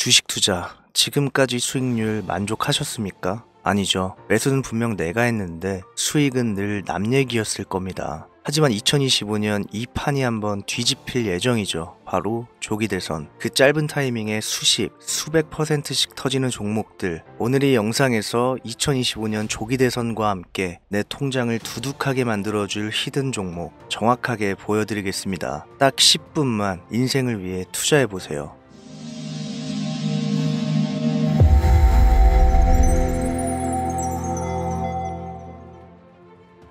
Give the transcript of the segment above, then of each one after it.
주식 투자, 지금까지 수익률 만족하셨습니까? 아니죠. 매수는 분명 내가 했는데 수익은 늘 남 얘기였을 겁니다. 하지만 2025년 이 판이 한번 뒤집힐 예정이죠. 바로 조기 대선. 그 짧은 타이밍에 수십, 수백 %씩 터지는 종목들. 오늘 이 영상에서 2025년 조기 대선과 함께 내 통장을 두둑하게 만들어줄 히든 종목 정확하게 보여드리겠습니다. 딱 10분만 인생을 위해 투자해보세요.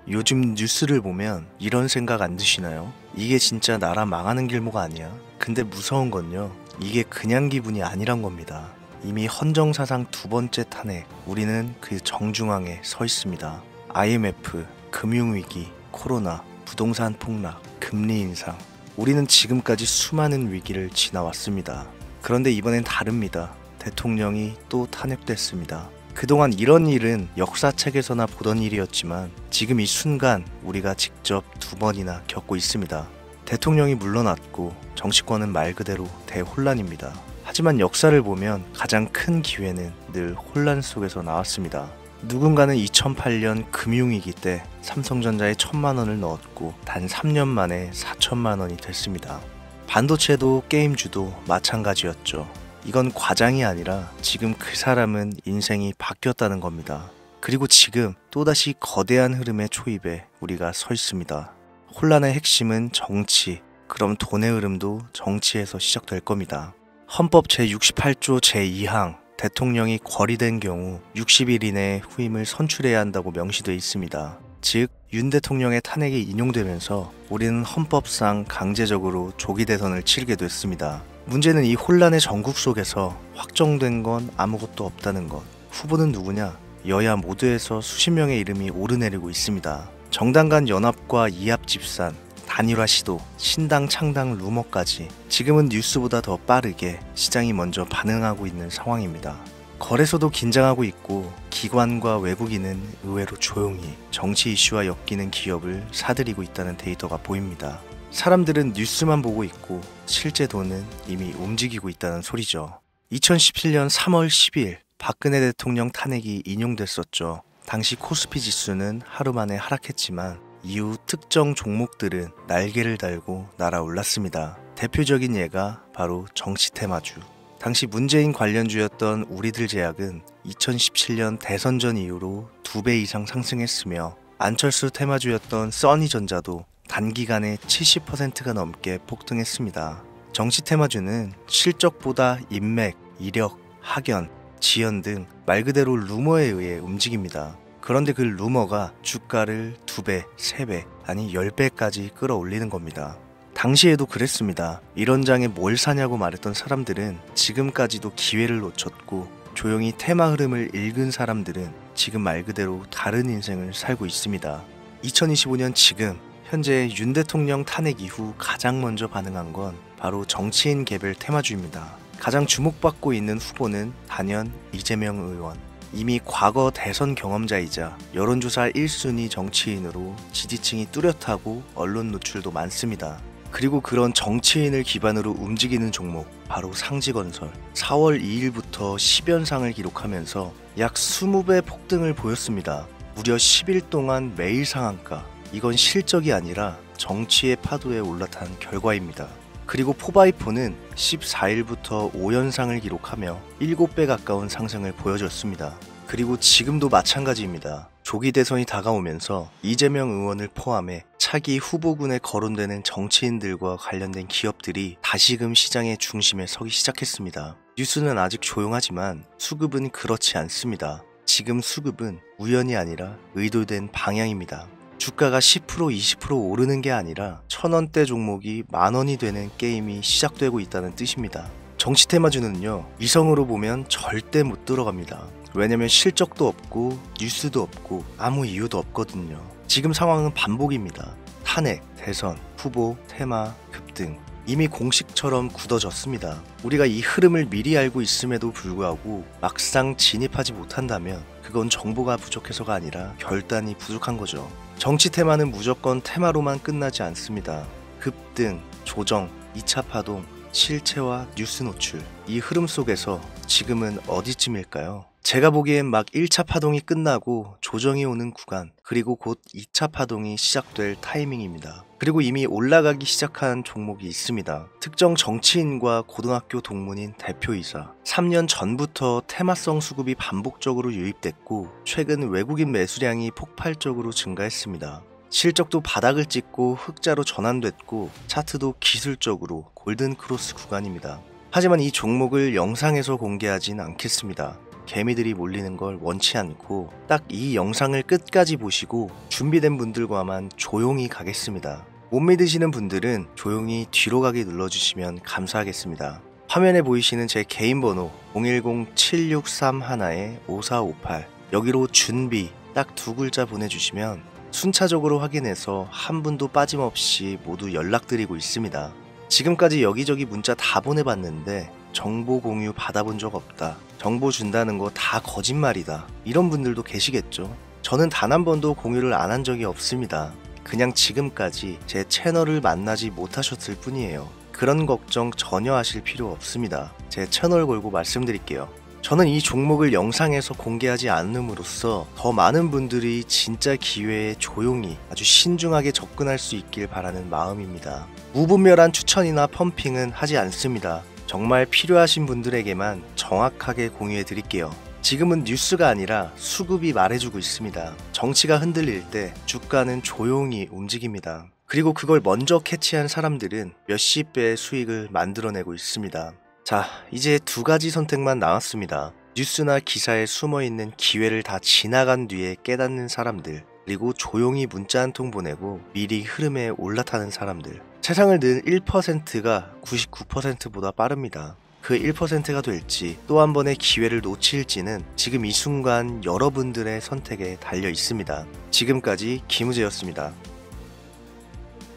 요즘 뉴스를 보면 이런 생각 안 드시나요? 이게 진짜 나라 망하는 길목 아니야? 근데 무서운 건요, 이게 그냥 기분이 아니란 겁니다. 이미 헌정사상 2번째 탄핵, 우리는 그 정중앙에 서 있습니다. IMF, 금융위기, 코로나, 부동산 폭락, 금리 인상, 우리는 지금까지 수많은 위기를 지나왔습니다. 그런데 이번엔 다릅니다. 대통령이 또 탄핵됐습니다. 그동안 이런 일은 역사책에서나 보던 일이었지만 지금 이 순간 우리가 직접 2번이나 겪고 있습니다. 대통령이 물러났고 정치권은 말 그대로 대혼란입니다. 하지만 역사를 보면 가장 큰 기회는 늘 혼란 속에서 나왔습니다. 누군가는 2008년 금융위기 때 삼성전자에 1,000만 원을 넣었고 단 3년 만에 4천만 원이 됐습니다. 반도체도 게임주도 마찬가지였죠. 이건 과장이 아니라 지금 그 사람은 인생이 바뀌었다는 겁니다. 그리고 지금 또다시 거대한 흐름의 초입에 우리가 서 있습니다. 혼란의 핵심은 정치, 그럼 돈의 흐름도 정치에서 시작될 겁니다. 헌법 제68조 제2항, 대통령이 거리된 경우 60일 이내에 후임을 선출해야 한다고 명시되어 있습니다. 즉, 윤 대통령의 탄핵이 인용되면서 우리는 헌법상 강제적으로 조기 대선을 치르게 됐습니다. 문제는 이 혼란의 전국 속에서 확정된 건 아무것도 없다는 것. 후보는 누구냐? 여야 모두에서 수십 명의 이름이 오르내리고 있습니다. 정당 간 연합과 이합 집산, 단일화 시도, 신당 창당 루머까지 지금은 뉴스보다 더 빠르게 시장이 먼저 반응하고 있는 상황입니다. 거래소도 긴장하고 있고 기관과 외국인은 의외로 조용히 정치 이슈와 엮이는 기업을 사들이고 있다는 데이터가 보입니다. 사람들은 뉴스만 보고 있고 실제 돈은 이미 움직이고 있다는 소리죠. 2017년 3월 10일 박근혜 대통령 탄핵이 인용됐었죠. 당시 코스피 지수는 하루 만에 하락했지만 이후 특정 종목들은 날개를 달고 날아올랐습니다. 대표적인 예가 바로 정치 테마주. 당시 문재인 관련주였던 우리들 제약은 2017년 대선 전 이후로 2배 이상 상승했으며 안철수 테마주였던 써니전자도 단기간에 70%가 넘게 폭등했습니다. 정치 테마주는 실적보다 인맥, 이력, 학연, 지연 등 말 그대로 루머에 의해 움직입니다. 그런데 그 루머가 주가를 2배, 3배, 아니 10배까지 끌어올리는 겁니다. 당시에도 그랬습니다. 이런 장에 뭘 사냐고 말했던 사람들은 지금까지도 기회를 놓쳤고 조용히 테마 흐름을 읽은 사람들은 지금 말 그대로 다른 인생을 살고 있습니다. 2025년 지금 현재 윤 대통령 탄핵 이후 가장 먼저 반응한 건 바로 정치인 개별 테마주입니다. 가장 주목받고 있는 후보는 단연 이재명 의원. 이미 과거 대선 경험자이자 여론조사 1순위 정치인으로 지지층이 뚜렷하고 언론 노출도 많습니다. 그리고 그런 정치인을 기반으로 움직이는 종목, 바로 상지건설. 4월 2일부터 10연상을 기록하면서 약 20배 폭등을 보였습니다. 무려 10일 동안 매일 상한가. 이건 실적이 아니라 정치의 파도에 올라탄 결과입니다. 그리고 포바이포는 14일부터 5연상을 기록하며 7배 가까운 상승을 보여줬습니다. 그리고 지금도 마찬가지입니다. 조기 대선이 다가오면서 이재명 의원을 포함해 차기 후보군에 거론되는 정치인들과 관련된 기업들이 다시금 시장의 중심에 서기 시작했습니다. 뉴스는 아직 조용하지만 수급은 그렇지 않습니다. 지금 수급은 우연이 아니라 의도된 방향입니다. 주가가 10%, 20% 오르는 게 아니라 1,000원대 종목이 만원이 되는 게임이 시작되고 있다는 뜻입니다. 정치 테마주는요, 이성으로 보면 절대 못 들어갑니다. 왜냐면 실적도 없고 뉴스도 없고 아무 이유도 없거든요. 지금 상황은 반복입니다. 탄핵, 대선, 후보, 테마, 급등. 이미 공식처럼 굳어졌습니다. 우리가 이 흐름을 미리 알고 있음에도 불구하고 막상 진입하지 못한다면 그건 정보가 부족해서가 아니라 결단이 부족한 거죠. 정치 테마는 무조건 테마로만 끝나지 않습니다. 급등, 조정, 2차 파동, 실체와 뉴스 노출, 이 흐름 속에서 지금은 어디쯤일까요? 제가 보기엔 막 1차 파동이 끝나고 조정이 오는 구간, 그리고 곧 2차 파동이 시작될 타이밍입니다. 그리고 이미 올라가기 시작한 종목이 있습니다. 특정 정치인과 고등학교 동문인 대표이사. 3년 전부터 테마성 수급이 반복적으로 유입됐고 최근 외국인 매수량이 폭발적으로 증가했습니다. 실적도 바닥을 찍고 흑자로 전환됐고 차트도 기술적으로 골든크로스 구간입니다. 하지만 이 종목을 영상에서 공개하진 않겠습니다. 개미들이 몰리는 걸 원치 않고 딱 이 영상을 끝까지 보시고 준비된 분들과만 조용히 가겠습니다. 못 믿으시는 분들은 조용히 뒤로 가기 눌러주시면 감사하겠습니다. 화면에 보이시는 제 개인 번호 010-7631-5458 여기로 준비 딱 두 글자 보내주시면 순차적으로 확인해서 한 분도 빠짐없이 모두 연락드리고 있습니다. 지금까지 여기저기 문자 다 보내봤는데 정보 공유 받아본 적 없다. 정보 준다는 거 다 거짓말이다. 이런 분들도 계시겠죠. 저는 단 한 번도 공유를 안 한 적이 없습니다. 그냥 지금까지 제 채널을 만나지 못하셨을 뿐이에요. 그런 걱정 전혀 하실 필요 없습니다. 제 채널 걸고 말씀드릴게요. 저는 이 종목을 영상에서 공개하지 않음으로써 더 많은 분들이 진짜 기회에 조용히 아주 신중하게 접근할 수 있길 바라는 마음입니다. 무분별한 추천이나 펌핑은 하지 않습니다. 정말 필요하신 분들에게만 정확하게 공유해 드릴게요. 지금은 뉴스가 아니라 수급이 말해주고 있습니다. 정치가 흔들릴 때 주가는 조용히 움직입니다. 그리고 그걸 먼저 캐치한 사람들은 몇십 배의 수익을 만들어내고 있습니다. 자, 이제 두 가지 선택만 나왔습니다. 뉴스나 기사에 숨어있는 기회를 다 지나간 뒤에 깨닫는 사람들, 그리고 조용히 문자 한 통 보내고 미리 흐름에 올라타는 사람들. 세상을 는 1%가 99%보다 빠릅니다. 그 1%가 될지 또 한 번의 기회를 놓칠지는 지금 이 순간 여러분들의 선택에 달려 있습니다. 지금까지 김우재였습니다.